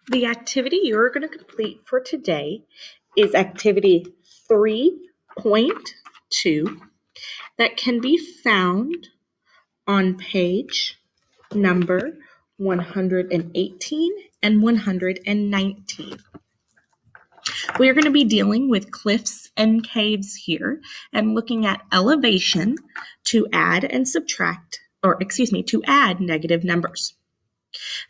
The activity you're going to complete for today is activity 3.2 that can be found on page number 118 and 119. We are going to be dealing with cliffs and caves here and looking at elevation to add and subtract, to add negative numbers.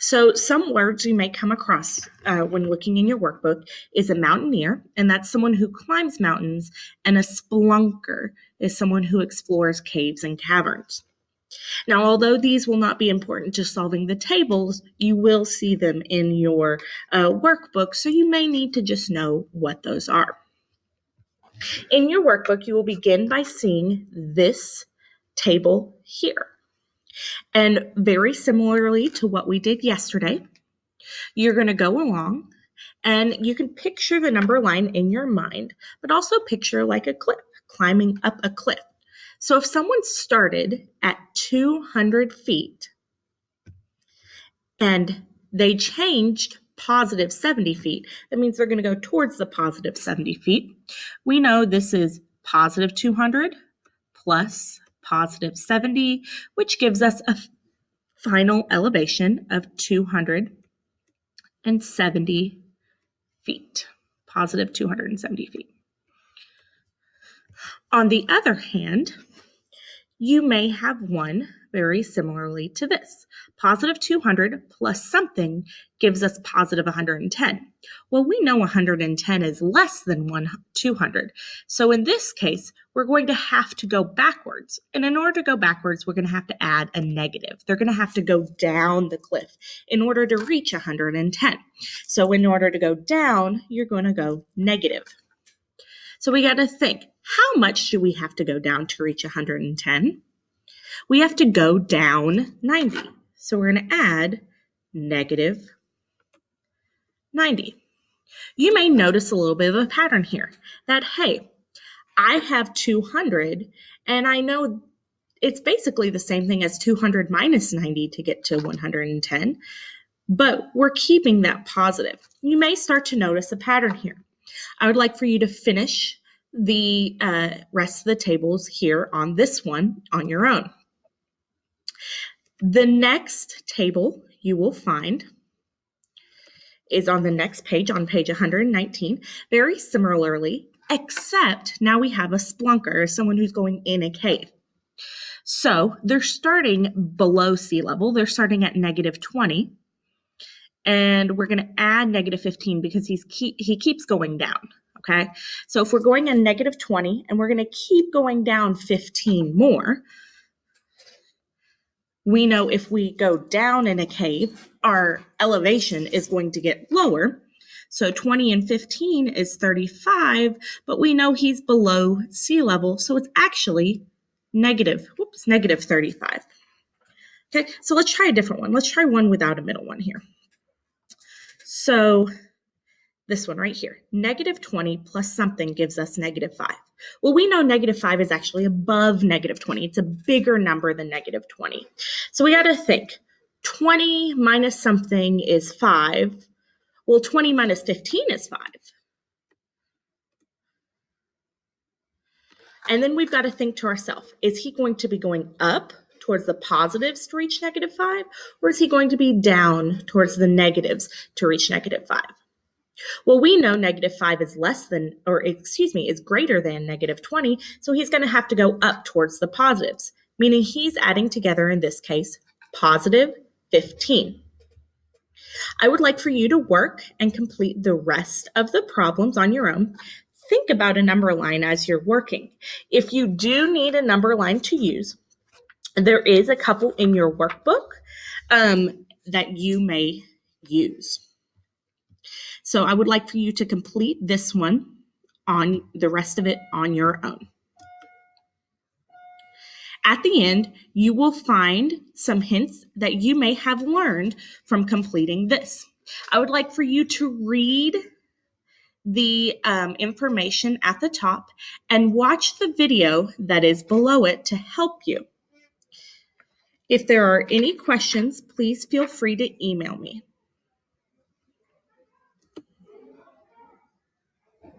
So some words you may come across when looking in your workbook is a mountaineer, and that's someone who climbs mountains, and a spelunker is someone who explores caves and caverns. Now, although these will not be important to solving the tables, you will see them in your workbook, so you may need to just know what those are. In your workbook, you will begin by seeing this table here. And very similarly to what we did yesterday, you're going to go along and you can picture the number line in your mind, but also picture like a cliff, climbing up a cliff. So if someone started at 200 feet and they changed positive 70 feet, that means they're going to go towards the positive 70 feet. We know this is positive 200 plus positive 70, which gives us a final elevation of 270 feet, positive 270 feet. On the other hand, you may have one very similarly to this. Positive 200 plus something gives us positive 110. Well, we know 110 is less than 200. So in this case, we're going to have to go backwards. And in order to go backwards, we're going to have to add a negative. They're going to have to go down the cliff in order to reach 110. So in order to go down, you're going to go negative. So we got to think, how much do we have to go down to reach 110? We have to go down 90. So we're going to add negative 90. You may notice a little bit of a pattern here that, hey, I have 200 and I know it's basically the same thing as 200 minus 90 to get to 110, but we're keeping that positive. You may start to notice a pattern here. I would like for you to finish the rest of the tables here on this one on your own. The next table you will find is on the next page, on page 119, very similarly, except now we have a splunker, someone who's going in a cave. So they're starting below sea level. They're starting at negative 20, and we're going to add negative 15 because he keeps going down. Okay, so if we're going at negative 20 and we're going to keep going down 15 more, we know if we go down in a cave, our elevation is going to get lower. So 20 and 15 is 35, but we know he's below sea level, so it's actually negative 35. Okay, so let's try a different one. Let's try one without a middle one here. So this one right here, negative 20 plus something gives us negative 5. Well, we know negative 5 is actually above negative 20. It's a bigger number than negative 20. So we got to think, 20 minus something is 5. Well, 20 minus 15 is 5. And then we've got to think to ourselves, is he going to be going up towards the positives to reach negative 5? Or is he going to be down towards the negatives to reach negative 5? Well, we know negative 5 is is greater than negative 20, so he's going to have to go up towards the positives, meaning he's adding together, in this case, positive 15. I would like for you to work and complete the rest of the problems on your own. Think about a number line as you're working. If you do need a number line to use, there is a couple in your workbook that you may use. So I would like for you to complete this one on the rest of it on your own. At the end, you will find some hints that you may have learned from completing this. I would like for you to read the information at the top and watch the video that is below it to help you. If there are any questions, please feel free to email me.